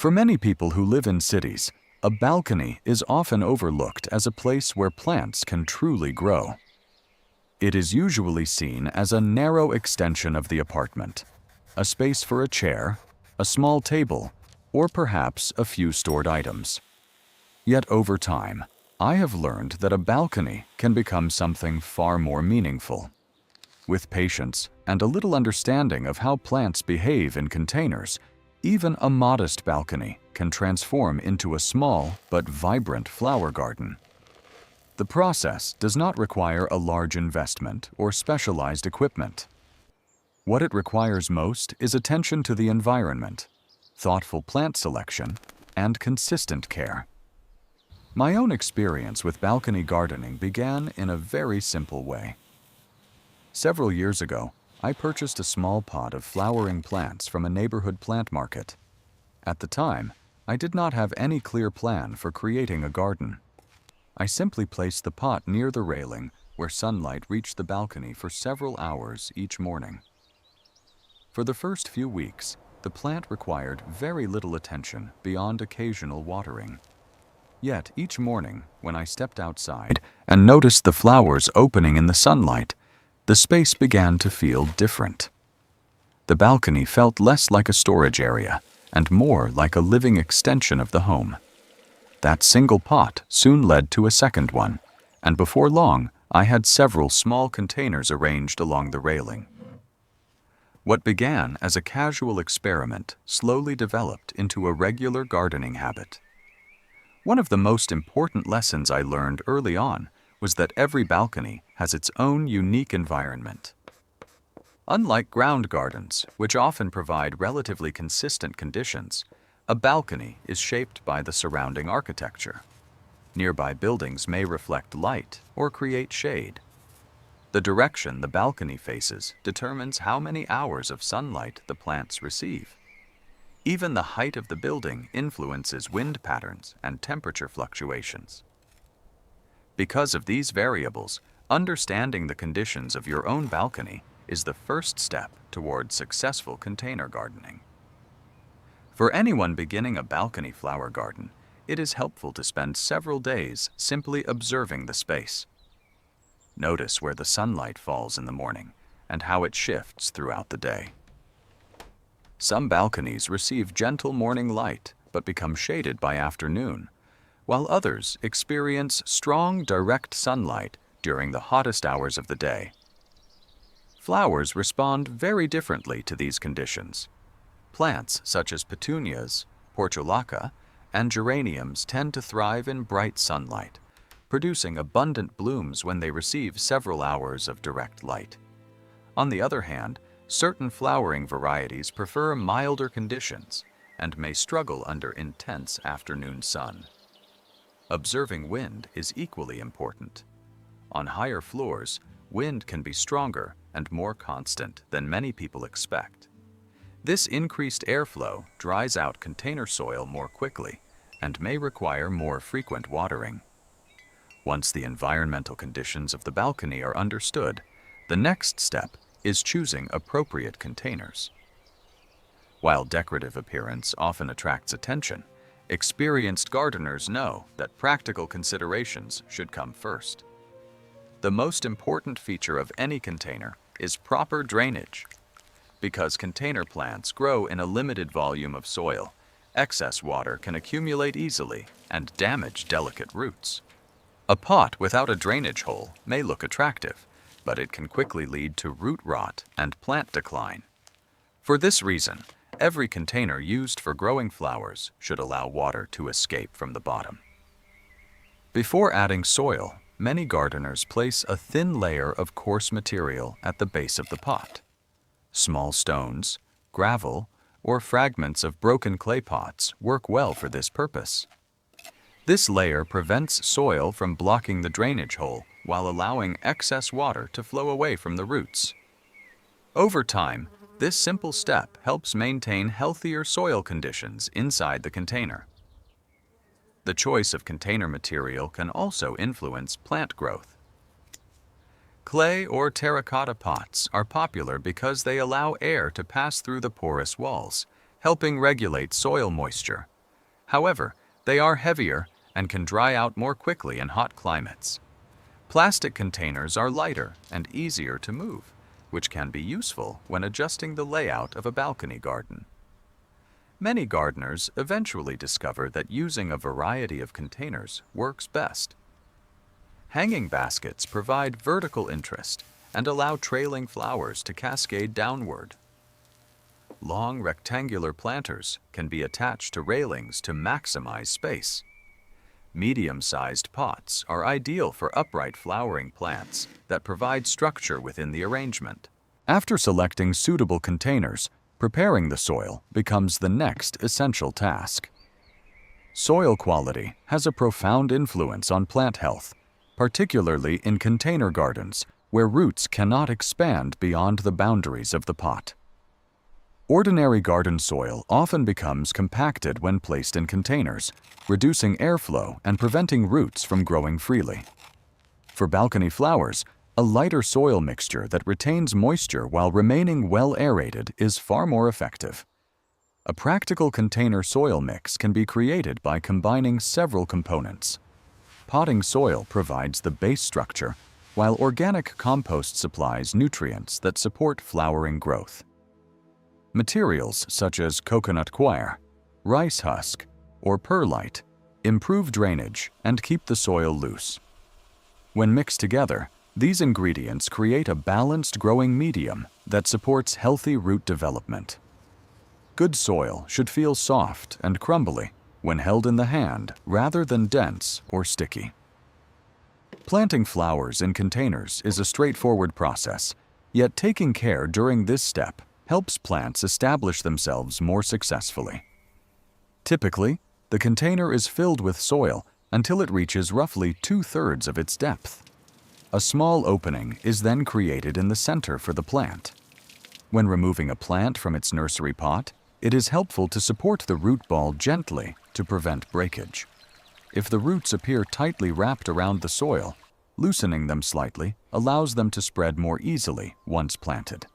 For many people who live in cities, a balcony is often overlooked as a place where plants can truly grow. It is usually seen as a narrow extension of the apartment, a space for a chair, a small table, or perhaps a few stored items. Yet over time, I have learned that a balcony can become something far more meaningful. With patience and a little understanding of how plants behave in containers, even a modest balcony can transform into a small but vibrant flower garden. The process does not require a large investment or specialized equipment. What it requires most is attention to the environment, thoughtful plant selection, and consistent care. My own experience with balcony gardening began in a very simple way. Several years ago, I purchased a small pot of flowering plants from a neighborhood plant market. At the time, I did not have any clear plan for creating a garden. I simply placed the pot near the railing where sunlight reached the balcony for several hours each morning. For the first few weeks, the plant required very little attention beyond occasional watering. Yet each morning, when I stepped outside and noticed the flowers opening in the sunlight, the space began to feel different. The balcony felt less like a storage area and more like a living extension of the home. That single pot soon led to a second one, and before long, I had several small containers arranged along the railing. What began as a casual experiment slowly developed into a regular gardening habit. One of the most important lessons I learned early on was that every balcony has its own unique environment. Unlike ground gardens, which often provide relatively consistent conditions, a balcony is shaped by the surrounding architecture. Nearby buildings may reflect light or create shade. The direction the balcony faces determines how many hours of sunlight the plants receive. Even the height of the building influences wind patterns and temperature fluctuations. Because of these variables, understanding the conditions of your own balcony is the first step toward successful container gardening. For anyone beginning a balcony flower garden, it is helpful to spend several days simply observing the space. Notice where the sunlight falls in the morning and how it shifts throughout the day. Some balconies receive gentle morning light but become shaded by afternoon, while others experience strong direct sunlight during the hottest hours of the day. Flowers respond very differently to these conditions. Plants such as petunias, portulaca, and geraniums tend to thrive in bright sunlight, producing abundant blooms when they receive several hours of direct light. On the other hand, certain flowering varieties prefer milder conditions and may struggle under intense afternoon sun. Observing wind is equally important. On higher floors, wind can be stronger and more constant than many people expect. This increased airflow dries out container soil more quickly and may require more frequent watering. Once the environmental conditions of the balcony are understood, the next step is choosing appropriate containers. While decorative appearance often attracts attention, experienced gardeners know that practical considerations should come first. The most important feature of any container is proper drainage. Because container plants grow in a limited volume of soil, excess water can accumulate easily and damage delicate roots. A pot without a drainage hole may look attractive, but it can quickly lead to root rot and plant decline. For this reason, every container used for growing flowers should allow water to escape from the bottom. Before adding soil, many gardeners place a thin layer of coarse material at the base of the pot. Small stones, gravel, or fragments of broken clay pots work well for this purpose. This layer prevents soil from blocking the drainage hole while allowing excess water to flow away from the roots. Over time, this simple step helps maintain healthier soil conditions inside the container. The choice of container material can also influence plant growth. Clay or terracotta pots are popular because they allow air to pass through the porous walls, helping regulate soil moisture. However, they are heavier and can dry out more quickly in hot climates. Plastic containers are lighter and easier to move, which can be useful when adjusting the layout of a balcony garden. Many gardeners eventually discover that using a variety of containers works best. Hanging baskets provide vertical interest and allow trailing flowers to cascade downward. Long rectangular planters can be attached to railings to maximize space. Medium-sized pots are ideal for upright flowering plants that provide structure within the arrangement. After selecting suitable containers, preparing the soil becomes the next essential task. Soil quality has a profound influence on plant health, particularly in container gardens where roots cannot expand beyond the boundaries of the pot. Ordinary garden soil often becomes compacted when placed in containers, reducing airflow and preventing roots from growing freely. For balcony flowers, a lighter soil mixture that retains moisture while remaining well aerated is far more effective. A practical container soil mix can be created by combining several components. Potting soil provides the base structure, while organic compost supplies nutrients that support flowering growth. Materials such as coconut coir, rice husk, or perlite improve drainage and keep the soil loose. When mixed together, these ingredients create a balanced growing medium that supports healthy root development. Good soil should feel soft and crumbly when held in the hand rather than dense or sticky. Planting flowers in containers is a straightforward process, yet taking care during this step helps plants establish themselves more successfully. Typically, the container is filled with soil until it reaches roughly 2/3 of its depth. A small opening is then created in the center for the plant. When removing a plant from its nursery pot, it is helpful to support the root ball gently to prevent breakage. If the roots appear tightly wrapped around the soil, loosening them slightly allows them to spread more easily once planted.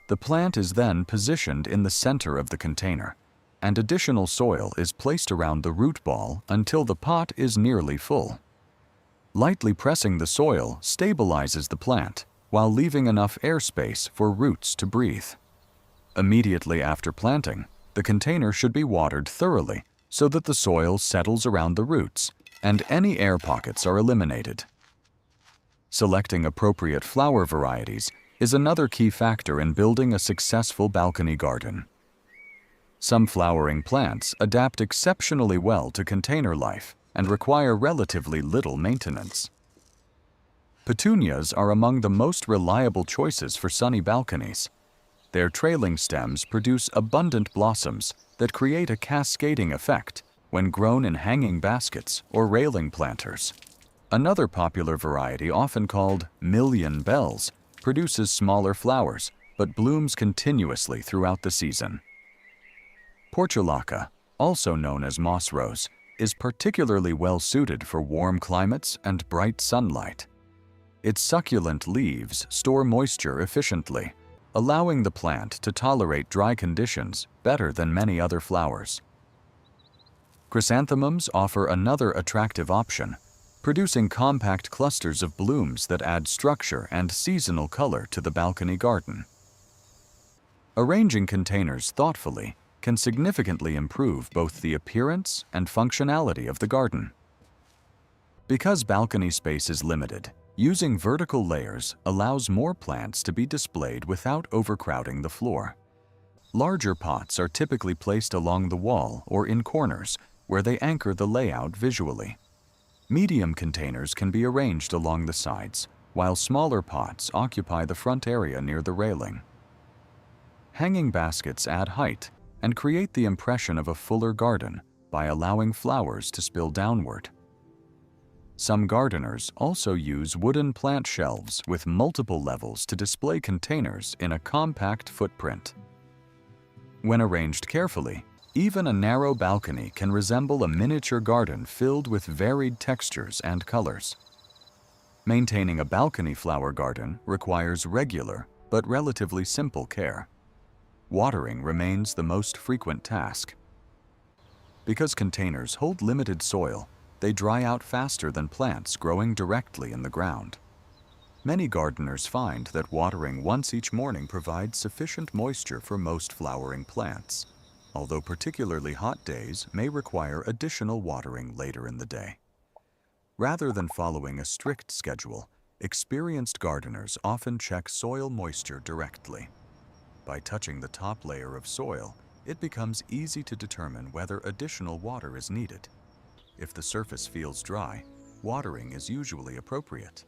The plant is then positioned in the center of the container, and additional soil is placed around the root ball until the pot is nearly full. Lightly pressing the soil stabilizes the plant while leaving enough airspace for roots to breathe. Immediately after planting, the container should be watered thoroughly so that the soil settles around the roots and any air pockets are eliminated. Selecting appropriate flower varieties is another key factor in building a successful balcony garden. Some flowering plants adapt exceptionally well to container life and require relatively little maintenance. Petunias are among the most reliable choices for sunny balconies. Their trailing stems produce abundant blossoms that create a cascading effect when grown in hanging baskets or railing planters. Another popular variety, often called million bells, produces smaller flowers but blooms continuously throughout the season. Portulaca, also known as moss rose, is particularly well suited for warm climates and bright sunlight. Its succulent leaves store moisture efficiently, allowing the plant to tolerate dry conditions better than many other flowers. Chrysanthemums offer another attractive option, producing compact clusters of blooms that add structure and seasonal color to the balcony garden. Arranging containers thoughtfully can significantly improve both the appearance and functionality of the garden. Because balcony space is limited, using vertical layers allows more plants to be displayed without overcrowding the floor. Larger pots are typically placed along the wall or in corners where they anchor the layout visually. Medium containers can be arranged along the sides, while smaller pots occupy the front area near the railing. Hanging baskets add height and create the impression of a fuller garden by allowing flowers to spill downward. Some gardeners also use wooden plant shelves with multiple levels to display containers in a compact footprint. When arranged carefully, even a narrow balcony can resemble a miniature garden filled with varied textures and colors. Maintaining a balcony flower garden requires regular but relatively simple care. watering remains the most frequent task. Because containers hold limited soil, they dry out faster than plants growing directly in the ground. Many gardeners find that watering once each morning provides sufficient moisture for most flowering plants, although particularly hot days may require additional watering later in the day. Rather than following a strict schedule, experienced gardeners often check soil moisture directly. By touching the top layer of soil, it becomes easy to determine whether additional water is needed. If the surface feels dry, watering is usually appropriate.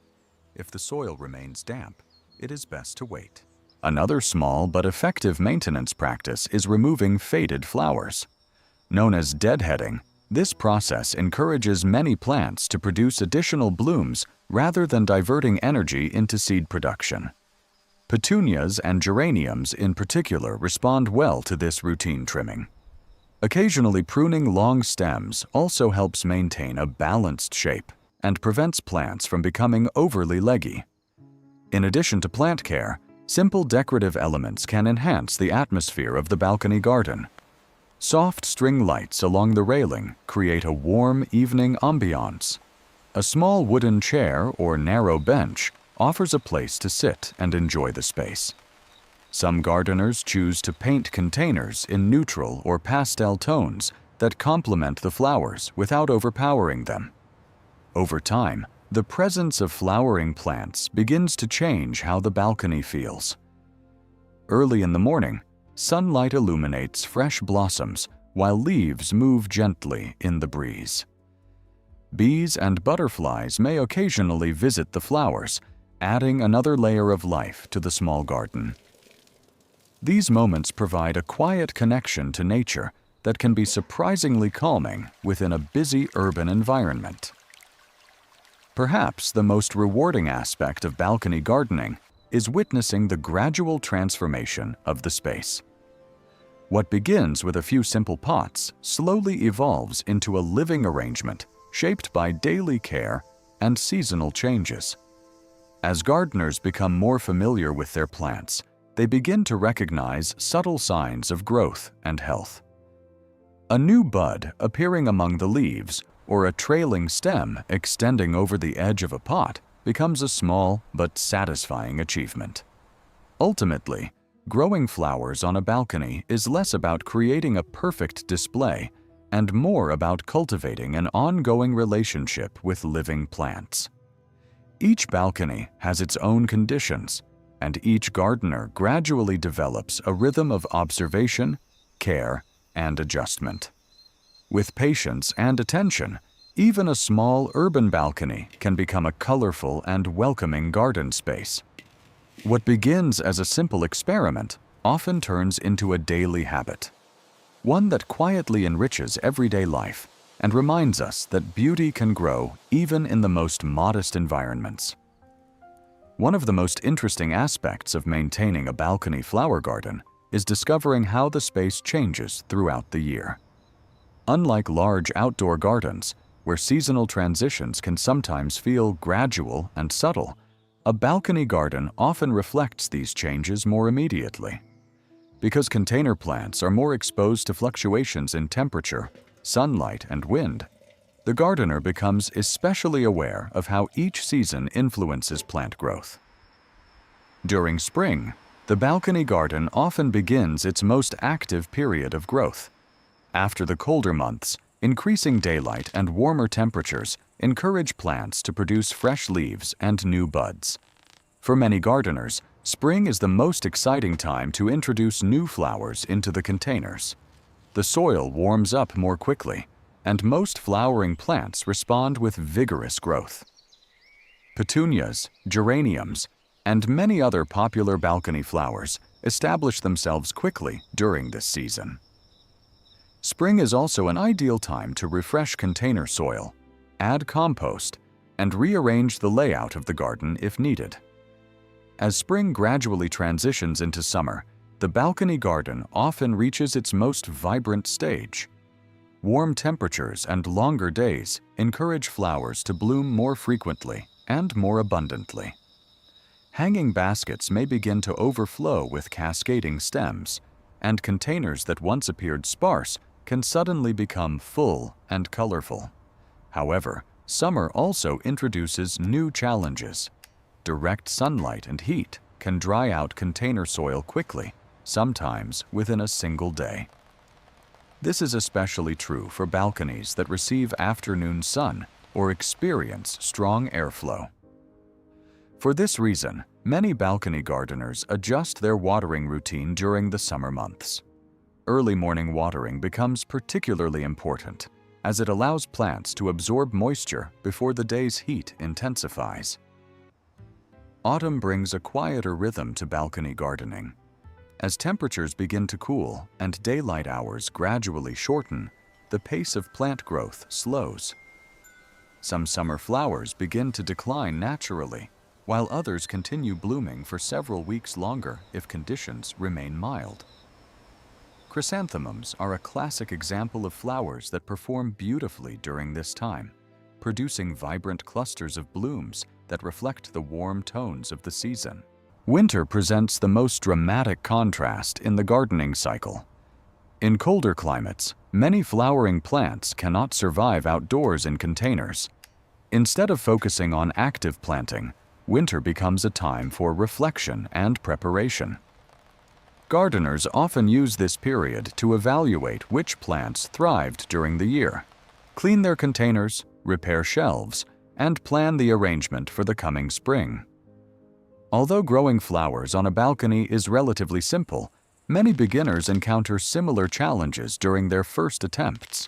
If the soil remains damp, it is best to wait. Another small but effective maintenance practice is removing faded flowers. Known as deadheading, this process encourages many plants to produce additional blooms rather than diverting energy into seed production. Petunias and geraniums in particular respond well to this routine trimming. Occasionally pruning long stems also helps maintain a balanced shape and prevents plants from becoming overly leggy. In addition to plant care, simple decorative elements can enhance the atmosphere of the balcony garden. Soft string lights along the railing create a warm evening ambiance. A small wooden chair or narrow bench offers a place to sit and enjoy the space. Some gardeners choose to paint containers in neutral or pastel tones that complement the flowers without overpowering them. Over time, the presence of flowering plants begins to change how the balcony feels. Early in the morning, sunlight illuminates fresh blossoms while leaves move gently in the breeze. Bees and butterflies may occasionally visit the flowers, adding another layer of life to the small garden. These moments provide a quiet connection to nature that can be surprisingly calming within a busy urban environment. Perhaps the most rewarding aspect of balcony gardening is witnessing the gradual transformation of the space. What begins with a few simple pots slowly evolves into a living arrangement shaped by daily care and seasonal changes. As gardeners become more familiar with their plants, they begin to recognize subtle signs of growth and health. A new bud appearing among the leaves or a trailing stem extending over the edge of a pot becomes a small but satisfying achievement. Ultimately, growing flowers on a balcony is less about creating a perfect display and more about cultivating an ongoing relationship with living plants. Each balcony has its own conditions, and each gardener gradually develops a rhythm of observation, care, and adjustment. With patience and attention, even a small urban balcony can become a colorful and welcoming garden space. What begins as a simple experiment often turns into a daily habit, one that quietly enriches everyday life and reminds us that beauty can grow even in the most modest environments. One of the most interesting aspects of maintaining a balcony flower garden is discovering how the space changes throughout the year. Unlike large outdoor gardens, where seasonal transitions can sometimes feel gradual and subtle, a balcony garden often reflects these changes more immediately. Because container plants are more exposed to fluctuations in temperature, sunlight, and wind, the gardener becomes especially aware of how each season influences plant growth. During spring, the balcony garden often begins its most active period of growth. After the colder months, increasing daylight and warmer temperatures encourage plants to produce fresh leaves and new buds. For many gardeners, spring is the most exciting time to introduce new flowers into the containers. The soil warms up more quickly, and most flowering plants respond with vigorous growth. Petunias, geraniums, and many other popular balcony flowers establish themselves quickly during this season. Spring is also an ideal time to refresh container soil, add compost, and rearrange the layout of the garden if needed. As spring gradually transitions into summer, the balcony garden often reaches its most vibrant stage. Warm temperatures and longer days encourage flowers to bloom more frequently and more abundantly. Hanging baskets may begin to overflow with cascading stems, and containers that once appeared sparse can suddenly become full and colorful. However, summer also introduces new challenges. Direct sunlight and heat can dry out container soil quickly, sometimes within a single day. This is especially true for balconies that receive afternoon sun or experience strong airflow. For this reason, many balcony gardeners adjust their watering routine during the summer months. Early morning watering becomes particularly important, as it allows plants to absorb moisture before the day's heat intensifies. Autumn brings a quieter rhythm to balcony gardening. As temperatures begin to cool and daylight hours gradually shorten, the pace of plant growth slows. Some summer flowers begin to decline naturally, while others continue blooming for several weeks longer if conditions remain mild. Chrysanthemums are a classic example of flowers that perform beautifully during this time, producing vibrant clusters of blooms that reflect the warm tones of the season. Winter presents the most dramatic contrast in the gardening cycle. In colder climates, many flowering plants cannot survive outdoors in containers. Instead of focusing on active planting, winter becomes a time for reflection and preparation. Gardeners often use this period to evaluate which plants thrived during the year, clean their containers, repair shelves, and plan the arrangement for the coming spring. Although growing flowers on a balcony is relatively simple, many beginners encounter similar challenges during their first attempts.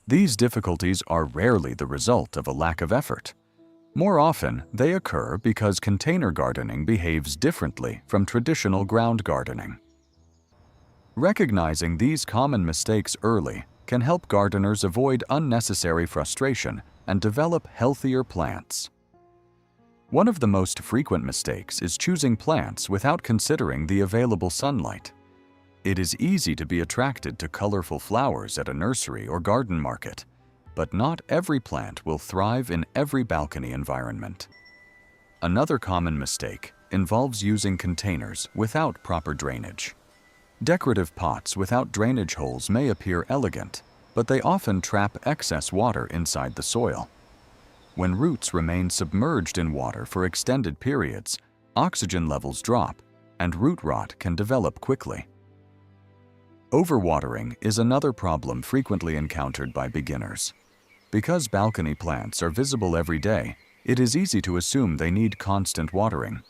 These difficulties are rarely the result of a lack of effort. More often, they occur because container gardening behaves differently from traditional ground gardening. Recognizing these common mistakes early can help gardeners avoid unnecessary frustration and develop healthier plants. One of the most frequent mistakes is choosing plants without considering the available sunlight. It is easy to be attracted to colorful flowers at a nursery or garden market, but not every plant will thrive in every balcony environment. Another common mistake involves using containers without proper drainage. Decorative pots without drainage holes may appear elegant, but they often trap excess water inside the soil. When roots remain submerged in water for extended periods, oxygen levels drop, and root rot can develop quickly. Overwatering is another problem frequently encountered by beginners. Because balcony plants are visible every day, it is easy to assume they need constant watering.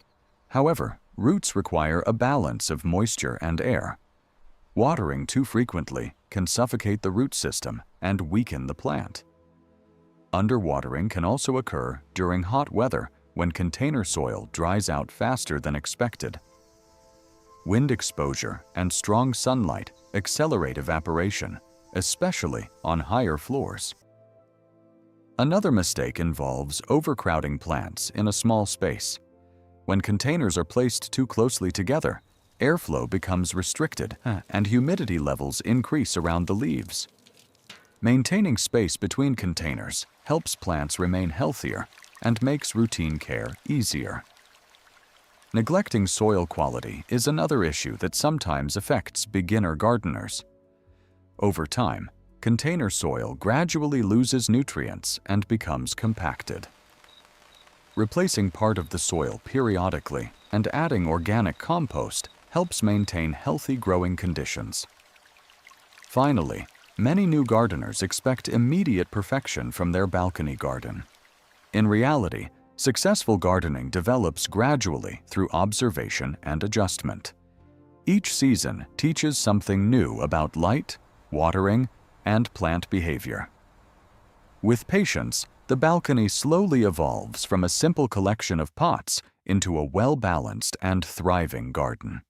However, roots require a balance of moisture and air. Watering too frequently can suffocate the root system and weaken the plant. Underwatering can also occur during hot weather when container soil dries out faster than expected. Wind exposure and strong sunlight accelerate evaporation, especially on higher floors. Another mistake involves overcrowding plants in a small space. When containers are placed too closely together, airflow becomes restricted and humidity levels increase around the leaves. Maintaining space between containers helps plants remain healthier and makes routine care easier. Neglecting soil quality is another issue that sometimes affects beginner gardeners. Over time, container soil gradually loses nutrients and becomes compacted. Replacing part of the soil periodically and adding organic compost helps maintain healthy growing conditions. Finally, many new gardeners expect immediate perfection from their balcony garden. In reality, successful gardening develops gradually through observation and adjustment. Each season teaches something new about light, watering, and plant behavior. With patience, the balcony slowly evolves from a simple collection of pots into a well-balanced and thriving garden.